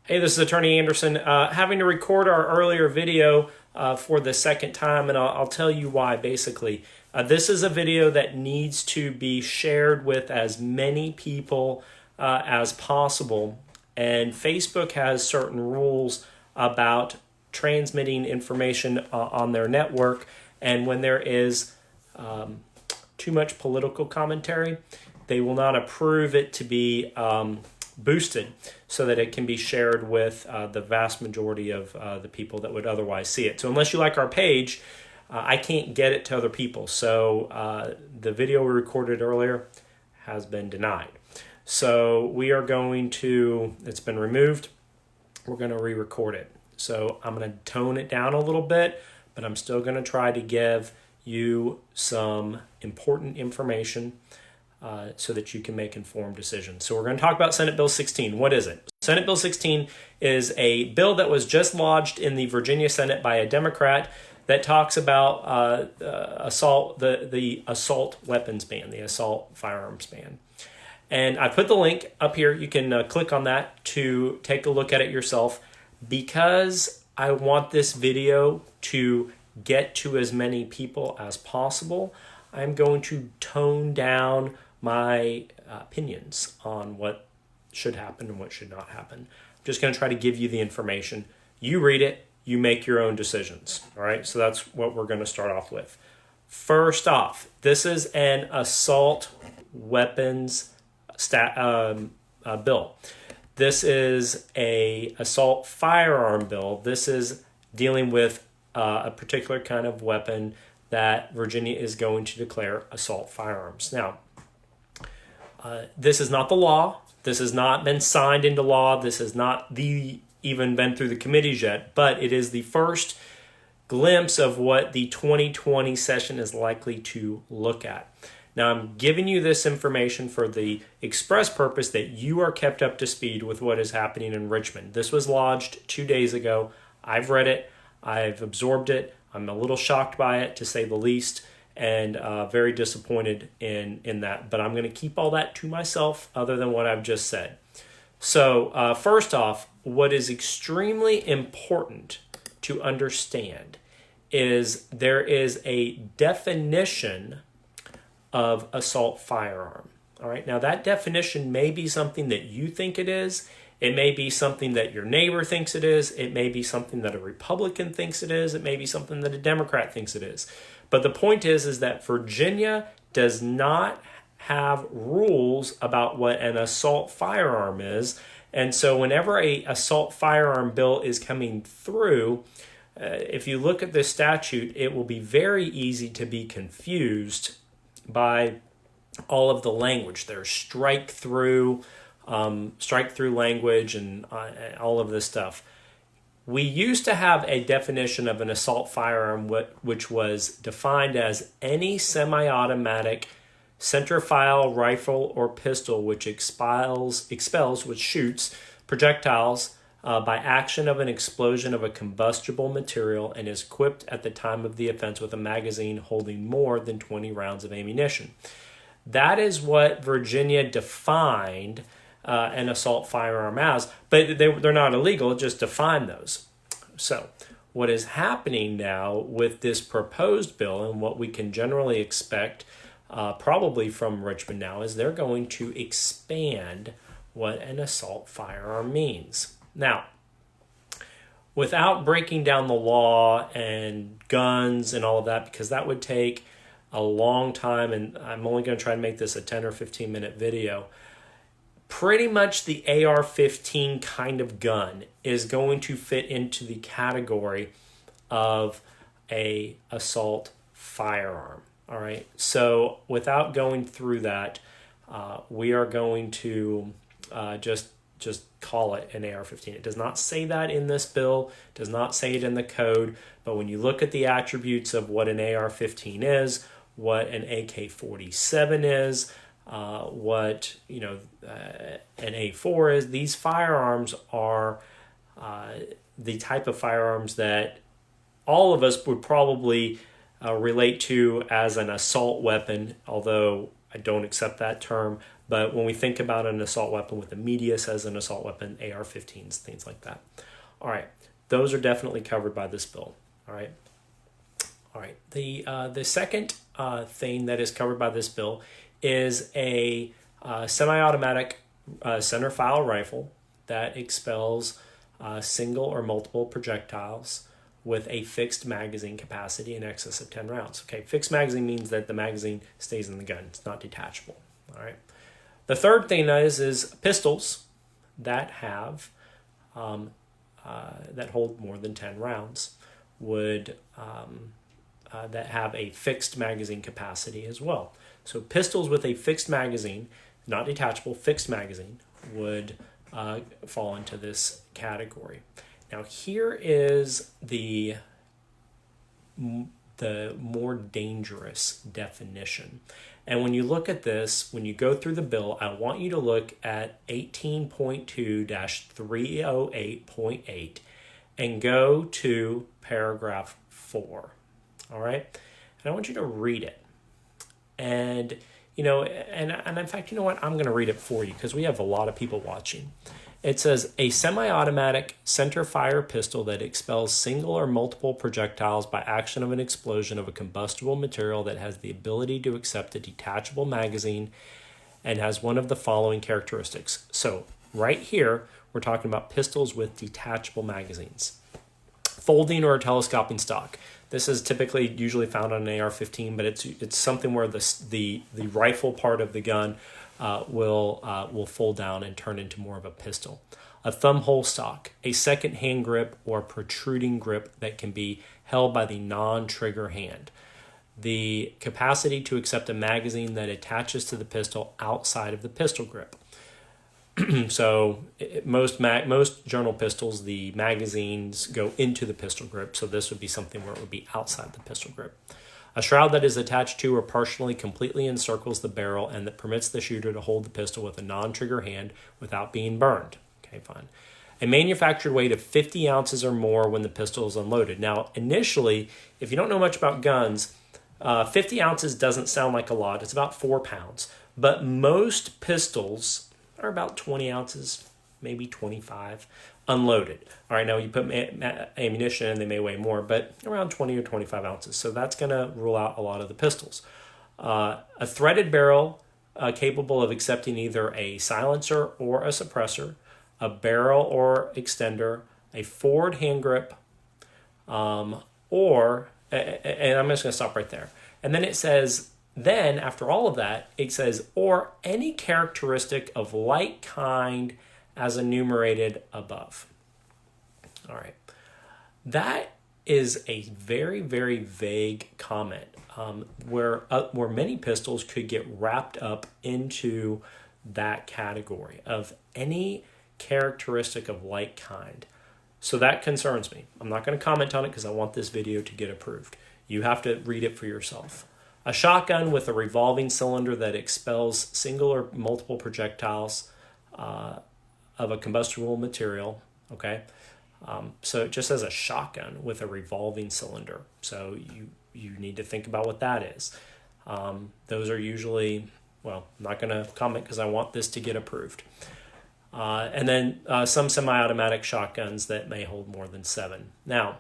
Hey, this is Attorney Anderson. Having to record our earlier video for the second time, and I'll tell you why, basically. This is a video that needs to be shared with as many people as possible, and Facebook has certain rules about transmitting information on their network, and when there is too much political commentary, they will not approve it to be boosted so that it can be shared with the vast majority of the people that would otherwise see it. So unless you like our page, I can't get it to other people. So the video we recorded earlier has been denied. So we are going to, it's been removed, we're going to re-record it. So I'm going to tone it down a little bit, but I'm still going to try to give you some important information so that you can make informed decisions. So we're going to talk about Senate Bill 16. What is it? Senate Bill 16 is a bill that was just lodged in the Virginia Senate by a Democrat that talks about the assault weapons ban, the assault firearms ban. And I put the link up here. You can click on that to take a look at it yourself. Because I want this video to get to as many people as possible, I'm going to tone down my opinions on what should happen and what should not happen. I'm just going to try to give you the information. You read it, you make your own decisions. All right, so that's what we're going to start off with. First off, this is an assault weapons bill. This is a assault firearm bill. This is dealing with a particular kind of weapon that Virginia is going to declare assault firearms. Now, this is not the law. This has not been signed into law. This has not even been through the committees yet, but it is the first glimpse of what the 2020 session is likely to look at. Now, I'm giving you this information for the express purpose that you are kept up to speed with what is happening in Richmond. This was lodged 2 days ago. I've read it. I've absorbed it. I'm a little shocked by it, to say the least, and very disappointed in that. But I'm going to keep all that to myself other than what I've just said. So first off, what is extremely important to understand is there is a definition of assault firearm. All right. Now that definition may be something that you think it is. It may be something that your neighbor thinks it is. It may be something that a Republican thinks it is. It may be something that a Democrat thinks it is. But the point is that Virginia does not have rules about what an assault firearm is. And so whenever a assault firearm bill is coming through, if you look at this statute, it will be very easy to be confused by all of the language. There's strike-through language and all of this stuff. We used to have a definition of an assault firearm which was defined as any semi-automatic centerfire rifle or pistol which expels, which shoots projectiles by action of an explosion of a combustible material and is equipped at the time of the offense with a magazine holding more than 20 rounds of ammunition. That is what Virginia defined an assault firearm as, but they're not illegal, it just defined those. So what is happening now with this proposed bill and what we can generally expect probably from Richmond now is they're going to expand what an assault firearm means. Now, without breaking down the law and guns and all of that, because that would take a long time, and I'm only going to try and make this a 10 or 15 minute video, pretty much the AR-15 kind of gun is going to fit into the category of a assault firearm. All right. So without going through that, we are going to just call it an AR-15. It does not say that in this bill, does not say it in the code, but when you look at the attributes of what an AR-15 is, what an AK-47 is, what an A4 is, these firearms are the type of firearms that all of us would probably relate to as an assault weapon, although I don't accept that term, But when we think about an assault weapon, what the media says an assault weapon, AR-15s, things like that. All right, those are definitely covered by this bill. All right. All right. The second thing that is covered by this bill is a semi-automatic center file rifle that expels single or multiple projectiles with a fixed magazine capacity in excess of 10 rounds. Okay, fixed magazine means that the magazine stays in the gun. It's not detachable. All right. The third thing is pistols that have that hold more than 10 rounds would that have a fixed magazine capacity as well. So pistols with a fixed magazine, not detachable, fixed magazine, would fall into this category. Now here is the more dangerous definition. And when you look at this, when you go through the bill, I want you to look at 18.2-308.8 and go to paragraph 4. All right? And I want you to read it. And, and in fact, you know what? I'm going to read it for you because we have a lot of people watching. It says, a semi-automatic center fire pistol that expels single or multiple projectiles by action of an explosion of a combustible material that has the ability to accept a detachable magazine and has one of the following characteristics. So right here, we're talking about pistols with detachable magazines. Folding or telescoping stock. This is typically usually found on an AR-15, but it's something where the rifle part of the gun will fold down and turn into more of a pistol. A thumb hole stock, a second hand grip or protruding grip that can be held by the non-trigger hand. The capacity to accept a magazine that attaches to the pistol outside of the pistol grip. So most journal pistols, the magazines go into the pistol grip. So this would be something where it would be outside the pistol grip. A shroud that is attached to or partially completely encircles the barrel and that permits the shooter to hold the pistol with a non-trigger hand without being burned. Okay, fine. A manufactured weight of 50 ounces or more when the pistol is unloaded. Now, initially, if you don't know much about guns, 50 ounces doesn't sound like a lot. It's about 4 pounds. But most pistols are about 20 ounces, maybe 25, unloaded. All right, now you put ammunition in, they may weigh more, but around 20 or 25 ounces. So that's going to rule out a lot of the pistols. A threaded barrel capable of accepting either a silencer or a suppressor, a barrel or extender, a forward hand grip, or, and I'm just going to stop right there. And then it says, then after all of that, it says, or any characteristic of like kind as enumerated above. All right. That is a very, very vague comment where many pistols could get wrapped up into that category of any characteristic of like kind. So that concerns me. I'm not going to comment on it because I want this video to get approved. You have to read it for yourself. A shotgun with a revolving cylinder that expels single or multiple projectiles of a combustible material, okay? So it just says a shotgun with a revolving cylinder. So you need to think about what that is. Those are usually, well, I'm not going to comment because I want this to get approved. And then some semi-automatic shotguns that may hold more than 7. Now,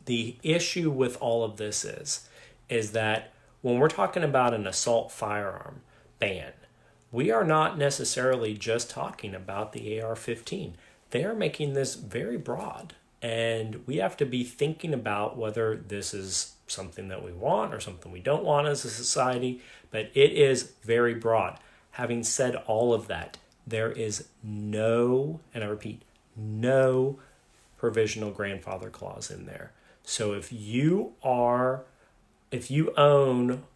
the issue with all of this is that when we're talking about an assault firearm ban, we are not necessarily just talking about the AR-15. They are making this very broad, and we have to be thinking about whether this is something that we want or something we don't want as a society, but it is very broad. Having said all of that, there is no, and I repeat, no provisional grandfather clause in there. So if you own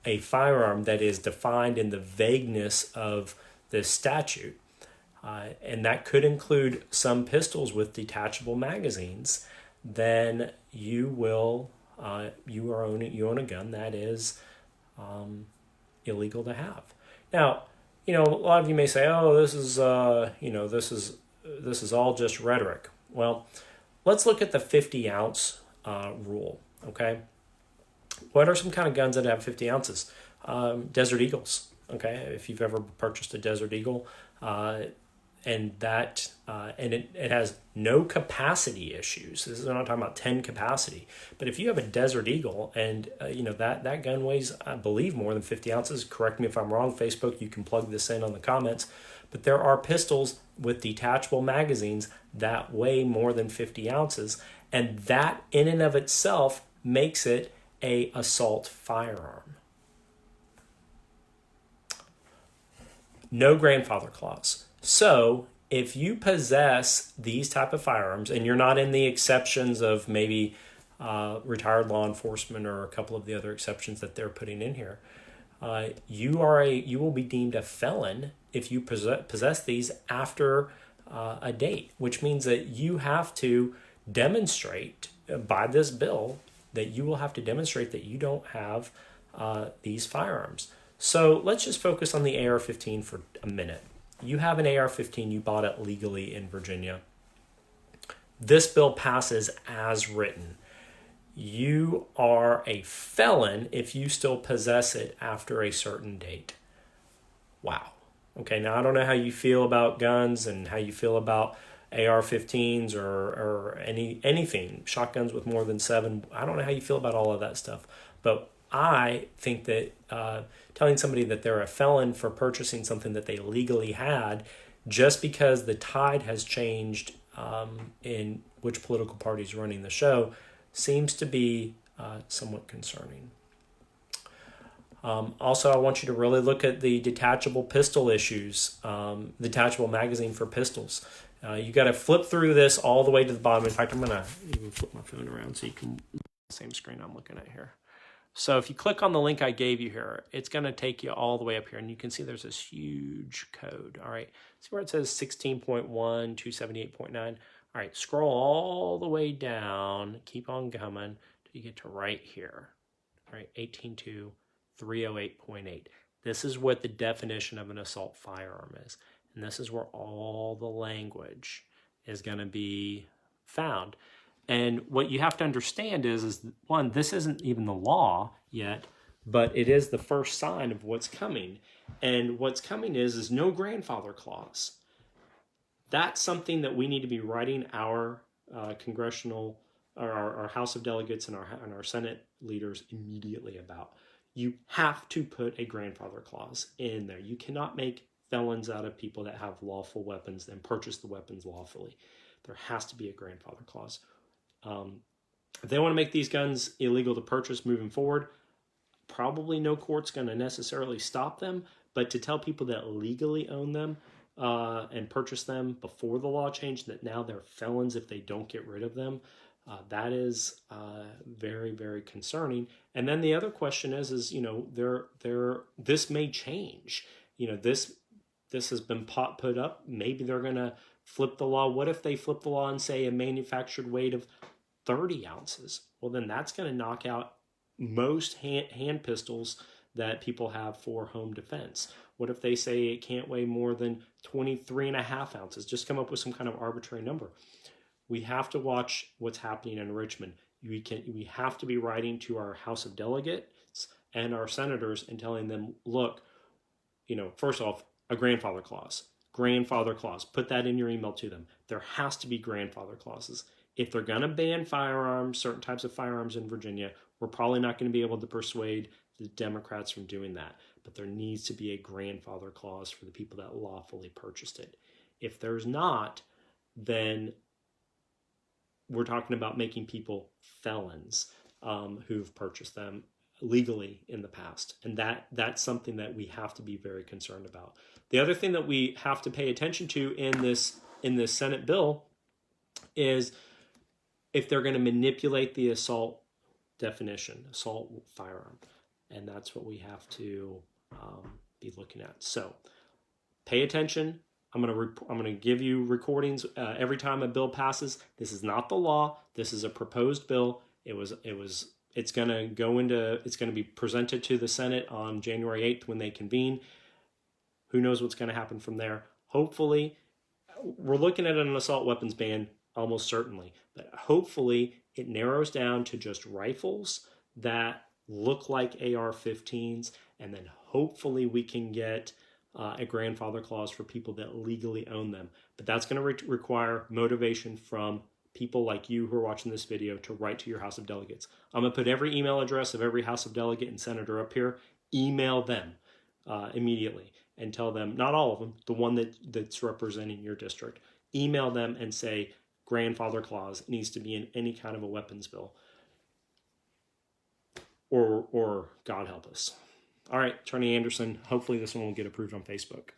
a firearm that is defined in the vagueness of this statute, and that could include some pistols with detachable magazines, then you own a gun that is illegal to have. Now, a lot of you may say, "Oh, this is all just rhetoric." Well, let's look at the 50-ounce rule. Okay. What are some kind of guns that have 50 ounces? Desert Eagles. Okay, if you've ever purchased a Desert Eagle, and it has no capacity issues. This is not talking about 10 capacity, but if you have a Desert Eagle and that gun weighs, I believe, more than 50 ounces. Correct me if I'm wrong. Facebook, you can plug this in on the comments. But there are pistols with detachable magazines that weigh more than 50 ounces, and that in and of itself makes it a assault firearm. No grandfather clause. So if you possess these type of firearms and you're not in the exceptions of maybe retired law enforcement or a couple of the other exceptions that they're putting in here, you will be deemed a felon if you possess these after a date, which means that you have to demonstrate by this bill that you will have to demonstrate that you don't have these firearms. So let's just focus on the AR-15 for a minute. You have an AR-15, you bought it legally in Virginia. This bill passes as written. You are a felon if you still possess it after a certain date. Wow. Okay, now I don't know how you feel about guns and how you feel about AR-15s or anything, shotguns with more than 7. I don't know how you feel about all of that stuff. But I think that telling somebody that they're a felon for purchasing something that they legally had just because the tide has changed in which political party is running the show seems to be somewhat concerning. Also, I want you to really look at the detachable pistol issues, detachable magazine for pistols. You got to flip through this all the way to the bottom. In fact, I'm going to even flip my phone around so you can see the same screen I'm looking at here. So if you click on the link I gave you here, it's going to take you all the way up here, and you can see there's this huge code. All right, see where it says 16.1, 278.9. All right, scroll all the way down, keep on coming till you get to right here. All right, 18.2, 308.8. This is what the definition of an assault firearm is, and this is where all the language is going to be found. And what you have to understand is one, this isn't even the law yet, but it is the first sign of what's coming. And what's coming is no grandfather clause. That's something that we need to be writing our congressional, or our House of Delegates and our Senate leaders immediately about. You have to put a grandfather clause in there. You cannot make felons out of people that have lawful weapons and purchase the weapons lawfully. There has to be a grandfather clause. If they want to make these guns illegal to purchase moving forward, probably no court's going to necessarily stop them, but to tell people that legally own them and purchase them before the law changed, that now they're felons if they don't get rid of them, that is very, very concerning. And then the other question is this may change. This has been put up. Maybe they're going to flip the law. What if they flip the law and say a manufactured weight of 30 ounces? Well, then that's going to knock out most hand pistols that people have for home defense. What if they say it can't weigh more than 23.5 ounces? Just come up with some kind of arbitrary number. We have to watch what's happening in Richmond. We have to be writing to our House of Delegates and our senators and telling them, look, first off, a grandfather clause. Grandfather clause. Put that in your email to them. There has to be grandfather clauses. If they're going to ban firearms, certain types of firearms in Virginia, we're probably not going to be able to persuade the Democrats from doing that. But there needs to be a grandfather clause for the people that lawfully purchased it. If there's not, then we're talking about making people felons who've purchased them legally in the past. And that's something that we have to be very concerned about. The other thing that we have to pay attention to in this Senate bill is if they're going to manipulate the assault definition, assault firearm. And that's what we have to be looking at. So pay attention. I'm going to give you recordings every time a bill passes. This is not the law. This is a proposed bill. It's going to be presented to the Senate on January 8th when they convene. Who knows what's going to happen from there? Hopefully, we're looking at an assault weapons ban almost certainly, but hopefully it narrows down to just rifles that look like AR-15s and then hopefully we can get a grandfather clause for people that legally own them. But that's going to require motivation from people like you who are watching this video to write to your House of Delegates. I'm going to put every email address of every House of Delegate and Senator up here. Email them immediately and tell them, not all of them, the one that's representing your district. Email them and say, grandfather clause needs to be in any kind of a weapons bill. Or God help us. All right, Attorney Anderson, hopefully this one will get approved on Facebook.